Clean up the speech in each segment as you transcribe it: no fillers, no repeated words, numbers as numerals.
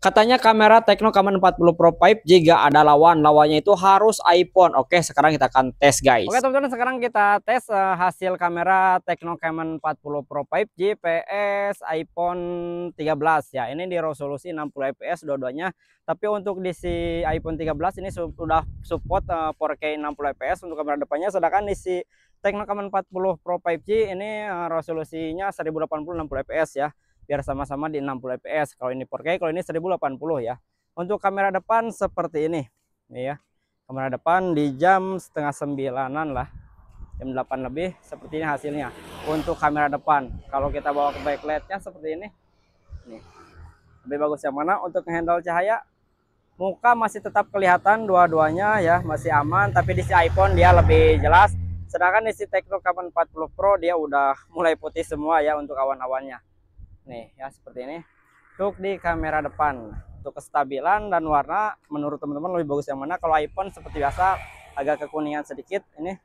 Katanya kamera Tecno Camon 40 Pro 5G gak ada lawannya itu harus iPhone. Oke, sekarang kita akan tes guys. Oke teman-teman, sekarang kita tes hasil kamera Tecno Camon 40 Pro 5G PS iPhone 13 ya. Ini di resolusi 60 fps dua-duanya. Tapi untuk di si iPhone 13 ini sudah support 4K 60 fps untuk kamera depannya, sedangkan di si Tecno Camon 40 Pro 5G ini resolusinya 1080 60 fps ya, biar sama-sama di 60 fps. Kalau ini 4K, kalau ini 1080 ya. Untuk kamera depan seperti ini nih ya. Kamera depan di jam setengah 9-an lah, jam 8 lebih, seperti ini hasilnya untuk kamera depan. Kalau kita bawa ke backlightnya seperti ini nih, lebih bagus yang mana? Untuk handle cahaya, muka masih tetap kelihatan dua-duanya ya, masih aman. Tapi di si iPhone dia lebih jelas, sedangkan di si Tecno Camon 40 Pro dia udah mulai putih semua ya untuk awan-awannya nih ya, seperti ini. Untuk di kamera depan, untuk kestabilan dan warna, menurut teman-teman lebih bagus yang mana? Kalau iPhone seperti biasa agak kekuningan sedikit ini,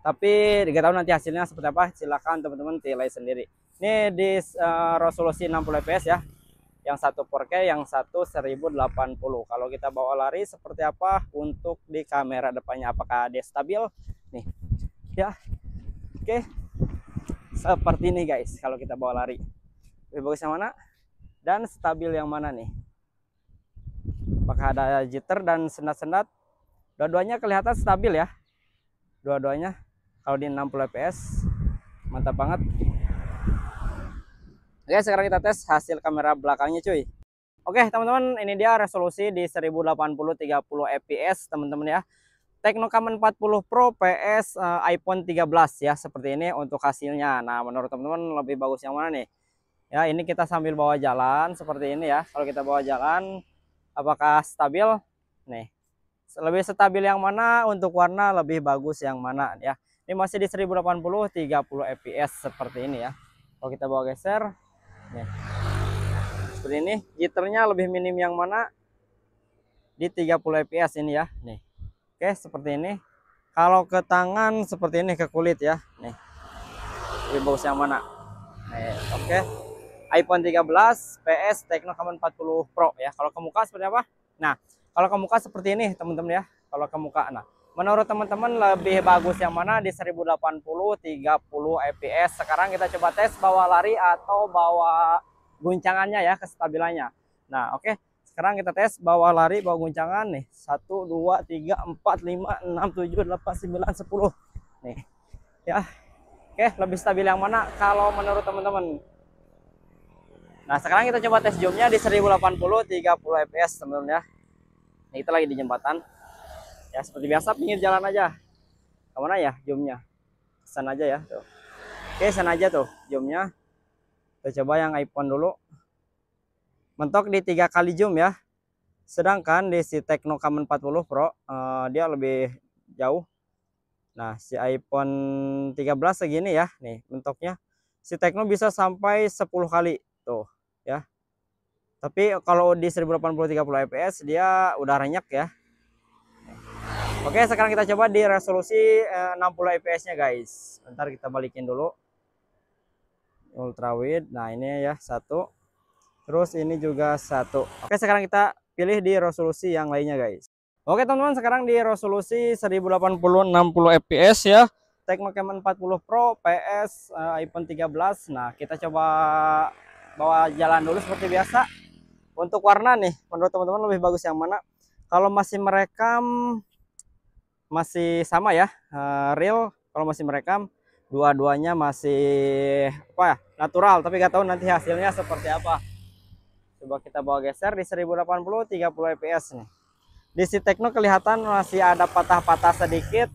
tapi nggak tahu nanti hasilnya seperti apa, silakan teman-teman nilai sendiri. Ini di resolusi 60 fps ya, yang satu 4K, yang satu 1080. Kalau kita bawa lari seperti apa untuk di kamera depannya, apakah dia stabil nih ya? Oke, seperti ini guys. Kalau kita bawa lari lebih bagus yang mana dan stabil yang mana nih? Apakah ada jitter dan sendat-sendat? Dua-duanya kelihatan stabil ya, dua-duanya. Kalau di 60 fps mantap banget. Oke, sekarang kita tes hasil kamera belakangnya cuy. Oke teman-teman, ini dia resolusi di 1080 30 fps teman-teman ya. Tecno Camon 40 Pro PS iPhone 13 ya, seperti ini untuk hasilnya. Nah, menurut teman-teman lebih bagus yang mana nih? Ya, ini kita sambil bawa jalan seperti ini ya. Kalau kita bawa jalan, apakah stabil? Nih, lebih stabil yang mana? Untuk warna lebih bagus yang mana ya? Ini masih di 1080 30 fps seperti ini ya. Kalau kita bawa geser, nih, seperti ini. Jitternya lebih minim yang mana? Di 30 fps ini ya. Nih, oke seperti ini. Kalau ke tangan seperti ini, ke kulit ya. Nih, lebih bagus yang mana? Nih, oke. iPhone 13 PS Tecno Camon 40 Pro ya. Kalau ke muka seperti apa? Nah, kalau ke muka seperti ini teman-teman ya. Kalau ke muka, nah, menurut teman-teman lebih bagus yang mana? Di 1080 30 fps. Sekarang kita coba tes bawa lari atau bawa guncangannya ya, kestabilannya. Nah, oke. Sekarang kita tes bawa lari, bawa guncangan nih. 1 2 3 4 5 6 7 8 9 10. Nih. Ya. Oke, lebih stabil yang mana kalau menurut teman-teman? Nah, sekarang kita coba tes zoomnya di 1080 30 fps teman-teman ya. Nah, kita lagi di jembatan ya, seperti biasa pinggir jalan aja. Kemana ya zoomnya? Sana aja ya tuh. Oke, sana aja tuh zoomnya. Kita coba yang iPhone dulu. Mentok di 3 kali zoom ya. Sedangkan di si Tecno Camon 40 Pro dia lebih jauh. Nah, si iPhone 13 segini ya, nih mentoknya. Si Tecno bisa sampai 10 kali tuh ya. Tapi kalau di 1080 30 fps dia udah renyak ya. Oke, sekarang kita coba di resolusi 60 fps nya guys. Bentar kita balikin dulu ultra wide. Nah, ini ya satu, terus ini juga satu. Oke, sekarang kita pilih di resolusi yang lainnya guys. Oke teman-teman, sekarang di resolusi 1080 60 fps ya, Tecno Camon 40 Pro PS iPhone 13. Nah, kita coba bawa jalan dulu seperti biasa. Untuk warna nih, menurut teman-teman lebih bagus yang mana? Kalau masih merekam masih sama ya, real. Kalau masih merekam, dua-duanya masih apa ya, natural. Tapi nggak tahu nanti hasilnya seperti apa. Coba kita bawa geser di 1080 30 fps nih. Di si Tecno kelihatan masih ada patah-patah sedikit,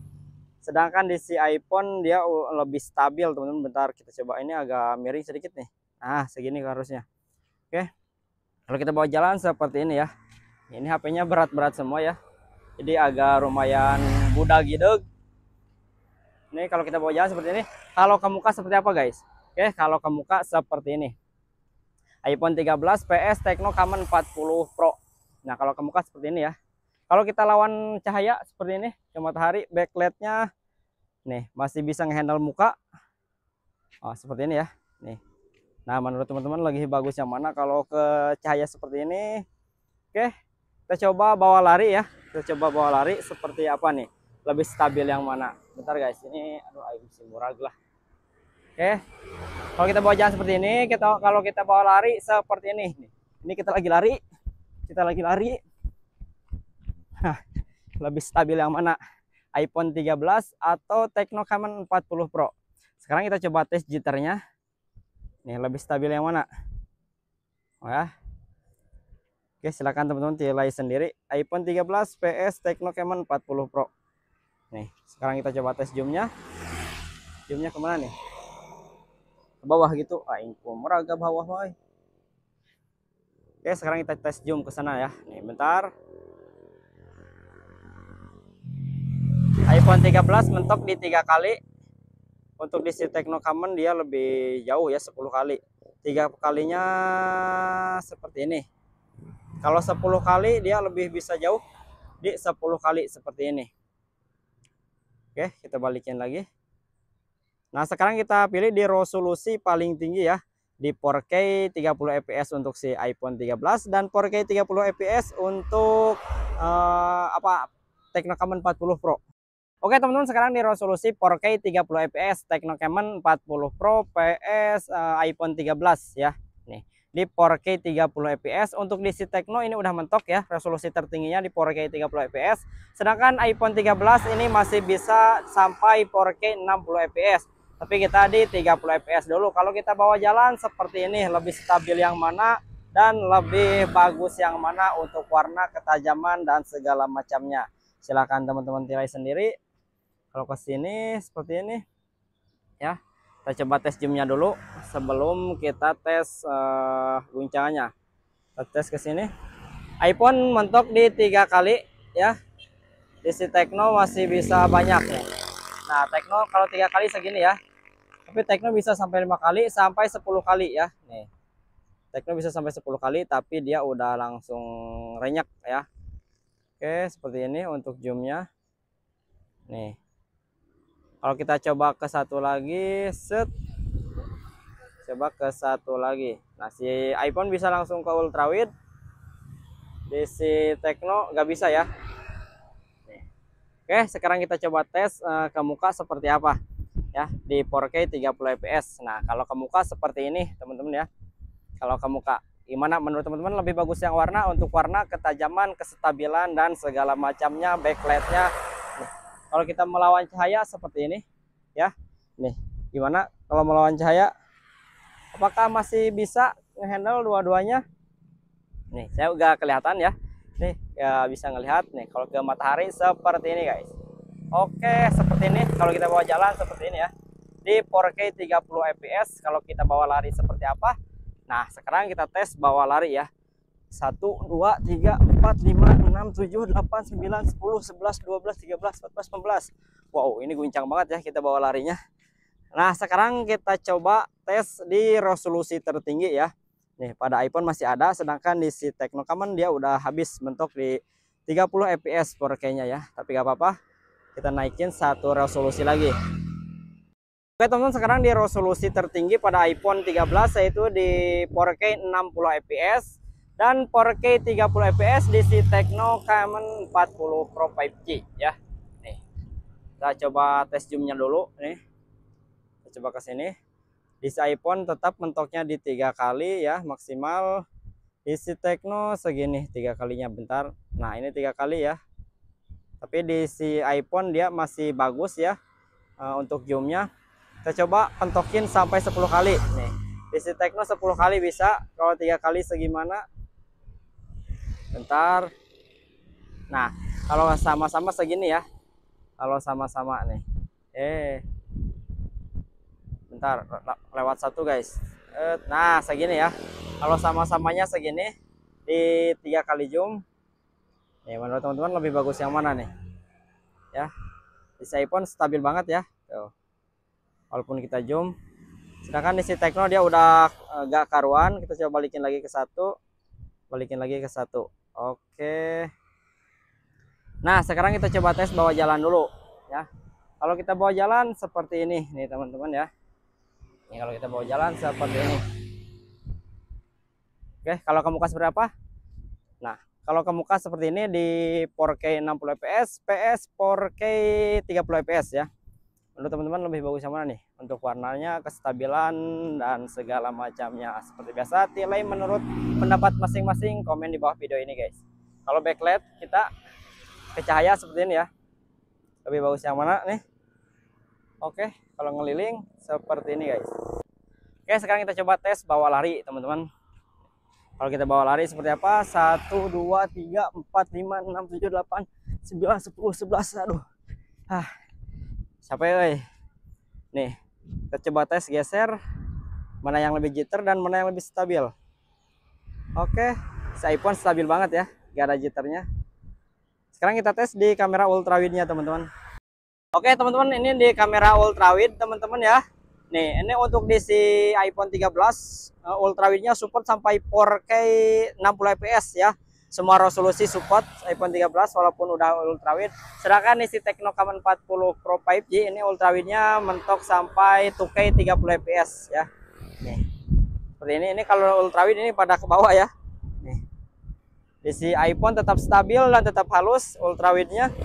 sedangkan di si iPhone dia lebih stabil teman-teman. Bentar kita coba, ini agak miring sedikit nih. Nah, segini harusnya. Oke, kalau kita bawa jalan seperti ini ya. Ini HP-nya berat-berat semua ya, jadi agak lumayan budak gitu. Ini kalau kita bawa jalan seperti ini. Kalau ke muka seperti apa guys? Oke, kalau ke muka seperti ini. iPhone 13 PS Tecno Camon 40 Pro. Nah, kalau ke muka seperti ini ya. Kalau kita lawan cahaya seperti ini, ke matahari, backlightnya nih masih bisa ngehandle muka. Oh, seperti ini ya. Nih. Nah, menurut teman-teman lagi bagus yang mana? Kalau ke cahaya seperti ini Oke, kita coba bawa lari ya. Kita coba bawa lari seperti apa nih? Lebih stabil yang mana? Bentar guys, ini aduh ayo si murag lah. Oke. Kalau kita bawa jalan seperti ini, kalau kita bawa lari seperti ini. Ini kita lagi lari. Kita lagi lari. Nah, lebih stabil yang mana? iPhone 13 atau Tecno Camon 40 Pro. Sekarang kita coba tes jitternya. Nih, lebih stabil yang mana? Oh ya. Oke, silakan teman-teman nilai sendiri. iPhone 13 PS Tecno Camon 40 Pro. Nih, sekarang kita coba tes zoomnya. Zoomnya kemana nih? Ke bawah gitu. Ah, info meraga bawah, boy. Oke, sekarang kita tes zoom ke sana ya. Nih, bentar. iPhone 13 mentok di 3 kali. Untuk di si Tecno Camon dia lebih jauh ya, 10 kali. 3 kalinya seperti ini. Kalau 10 kali dia lebih bisa jauh di 10 kali seperti ini. Oke, kita balikin lagi. Nah, sekarang kita pilih di resolusi paling tinggi ya. Di 4K 30 fps untuk si iPhone 13 dan 4K 30 fps untuk Tecno Camon 40 Pro. Oke, teman-teman, sekarang di resolusi 4K 30 fps Tecno Camon 40 Pro PS iPhone 13 ya. Nih, di 4K 30 fps untuk di si Tecno ini udah mentok ya, resolusi tertingginya di 4K 30 fps. Sedangkan iPhone 13 ini masih bisa sampai 4K 60 fps. Tapi kita di 30 fps dulu. Kalau kita bawa jalan seperti ini, lebih stabil yang mana dan lebih bagus yang mana untuk warna, ketajaman dan segala macamnya. Silahkan teman-teman nilai sendiri. Kalau ke sini seperti ini ya. Kita coba tes zoomnya dulu sebelum kita tes guncangannya. Kita tes ke sini. iPhone mentok di 3 kali ya. Di si Tecno masih bisa banyak ya. Nah, Tecno kalau 3 kali segini ya. Tapi Tecno bisa sampai 5 kali sampai 10 kali ya. Nih. Tecno bisa sampai 10 kali tapi dia udah langsung renyek ya. Oke, seperti ini untuk zoomnya. Nih. Kalau kita coba ke satu lagi, set. Coba ke satu lagi. Nah, si iPhone bisa langsung ke ultra wide. Di si Tecno nggak bisa ya. Nih. Oke, sekarang kita coba tes ke muka seperti apa ya di 4K 30 fps. Nah, kalau ke muka seperti ini teman-teman ya. Kalau ke muka gimana menurut teman-teman, lebih bagus yang warna? Untuk warna, ketajaman, kestabilan dan segala macamnya, backlightnya. Kalau kita melawan cahaya seperti ini ya. Nih, gimana kalau melawan cahaya? Apakah masih bisa ngehandle dua-duanya? Nih, saya udah kelihatan ya. Nih, ya bisa ngelihat nih kalau ke matahari seperti ini, guys. Oke, seperti ini kalau kita bawa jalan seperti ini ya. Di 4K 30 fps kalau kita bawa lari seperti apa? Nah, sekarang kita tes bawa lari ya. 1 2 3 4 5 6 7 8 9 10 11 12 13 14 15. Wow, ini guncang banget ya kita bawa larinya. Nah, sekarang kita coba tes di resolusi tertinggi ya. Nih, pada iPhone masih ada, sedangkan di si Tecno Camon dia udah habis mentok di 30 fps 4K-nya ya. Tapi gak apa-apa, kita naikin satu resolusi lagi. Oke teman-teman, sekarang di resolusi tertinggi pada iPhone 13 yaitu di 4K 60 fps dan 4K 30 fps di si Tecno Camon 40 Pro 5G ya. Nih, kita coba tes zoomnya dulu nih. Kita coba ke sini. Di si iPhone tetap mentoknya di 3 kali ya maksimal. Di si Tecno segini 3 kalinya, bentar. Nah, ini 3 kali ya. Tapi di si iPhone dia masih bagus ya untuk zoomnya. Kita coba pentokin sampai 10 kali nih. Di si Tecno 10 kali bisa, kalau 3 kali segimana? Bentar. Nah, kalau sama-sama segini ya. Kalau sama-sama nih. Bentar, lewat satu guys. Nah, segini ya. Kalau sama-samanya segini di 3 kali zoom. Ya, menurut teman-teman lebih bagus yang mana nih? Ya, di si iPhone stabil banget ya. Tuh. Walaupun kita zoom. Sedangkan di si Tecno dia udah gak karuan. Kita coba balikin lagi ke satu. Balikin lagi ke satu. Oke. Nah, sekarang kita coba tes bawa jalan dulu. Ya. Kalau kita bawa jalan seperti ini nih teman-teman ya. Ini kalau kita bawa jalan seperti ini. Oke, kalau ke muka seperti apa? Nah, Kalau ke muka seperti ini di 4K 60 fps, PS 4K 30 fps ya. Menurut teman-teman lebih bagus yang mana nih? Untuk warnanya, kestabilan, dan segala macamnya. Seperti biasa, nilai menurut pendapat masing-masing, komen di bawah video ini guys. Kalau backlight kita ke cahaya seperti ini ya. Lebih bagus yang mana nih? Oke, kalau ngeliling seperti ini guys. Oke, sekarang kita coba tes bawa lari teman-teman. Kalau kita bawa lari seperti apa? 1, 2, 3, 4, 5, 6, 7, 8, 9, 10, 11. Aduh. Capek euy. Nih, kita coba tes geser. Mana yang lebih jitter dan mana yang lebih stabil. Oke, si iPhone stabil banget ya. Gak ada jitternya. Sekarang kita tes di kamera ultrawide-nya teman-teman. Oke teman-teman, ini di kamera ultrawide teman-teman ya. Nih, ini untuk di si iPhone 13 ultrawide-nya support sampai 4K 60 fps ya. Semua resolusi support iPhone 13 walaupun udah ultrawide. Sedangkan di si Tecno Camon 40 Pro 5G ini ultrawide-nya mentok sampai 2K 30 fps ya. Nih. Seperti ini. Ini kalau ultrawide ini pada ke bawah ya. Nih. Di si iPhone tetap stabil dan tetap halus ultrawide-nya.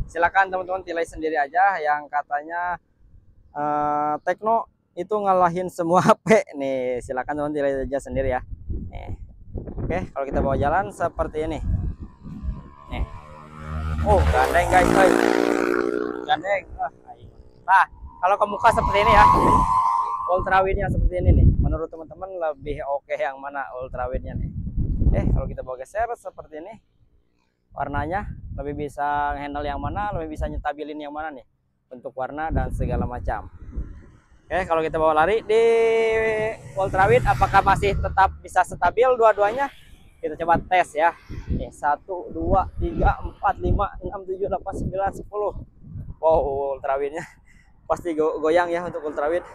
Silakan teman-teman nilai sendiri aja yang katanya Tecno itu ngalahin semua HP nih. Silakan teman-teman nilai aja sendiri ya. Nih. Oke, kalau kita bawa jalan seperti ini. Nih. Oh, gandeng guys, guys. Gandeng. Nah, kalau ke muka seperti ini ya. Ultrawide-nya seperti ini nih. Menurut teman-teman lebih oke yang mana ultrawide-nya nih? Kalau kita bawa geser seperti ini. Warnanya lebih bisa handle yang mana, lebih bisa nyetabilin yang mana nih untuk warna dan segala macam. Oke, kalau kita bawa lari di ultrawide apakah masih tetap bisa stabil dua-duanya? Kita coba tes ya. Nih, 1, 2, 3, 4, 5, 6, 7, 8, 9, 10. Wow, ultrawide-nya pasti goyang ya untuk ultrawide.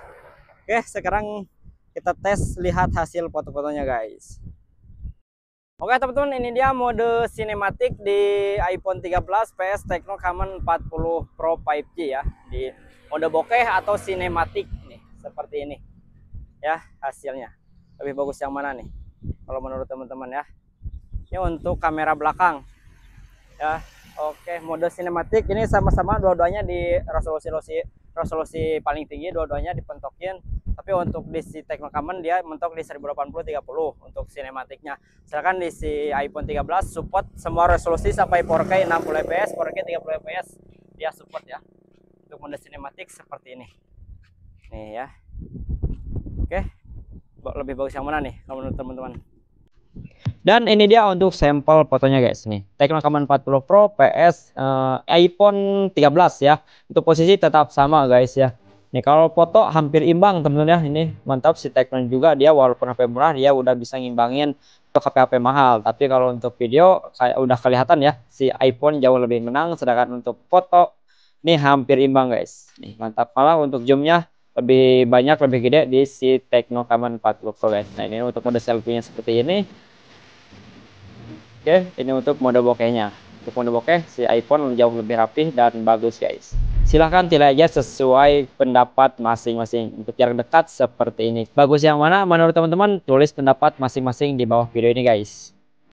Oke, sekarang kita tes lihat hasil foto-fotonya guys. Oke teman-teman, ini dia mode sinematik di iPhone 13 PS Tecno Camon 40 Pro 5G ya. Di mode bokeh atau sinematik nih, seperti ini. Ya, hasilnya. Lebih bagus yang mana nih? Kalau menurut teman-teman ya. Ini untuk kamera belakang. Ya, oke, mode sinematik ini sama-sama dua-duanya di resolusi paling tinggi, dua-duanya dipentokin. Tapi untuk di si Tecno Camon dia mentok di 1080 30 untuk sinematiknya. Sedangkan di si iPhone 13 support semua resolusi sampai 4K 60 fps, 4K 30 fps dia support ya. Untuk mode sinematik seperti ini. Nih ya. Oke. Lebih bagus yang mana nih kalau menurut teman-teman? Dan ini dia untuk sampel fotonya guys nih. Tecno Camon 40 Pro PS iPhone 13 ya. Untuk posisi tetap sama guys ya. Nih kalau foto hampir imbang teman-teman ya. Ini mantap si Tecno juga, dia walaupun HP murah dia udah bisa ngimbangin untuk HP-HP mahal. Tapi kalau untuk video kayak udah kelihatan ya si iPhone jauh lebih menang. Sedangkan untuk foto ini hampir imbang guys. Nih mantap, malah untuk zoomnya lebih banyak lebih gede di si Tecno Camon 40 Pro guys. Nah ini untuk mode selfie-nya seperti ini. Oke, ini untuk mode bokehnya. Untuk mode bokeh si iPhone jauh lebih rapih dan bagus guys. Silahkan nilai aja sesuai pendapat masing-masing. Untuk jarak dekat seperti ini. Bagus yang mana menurut teman-teman? Tulis pendapat masing-masing di bawah video ini guys.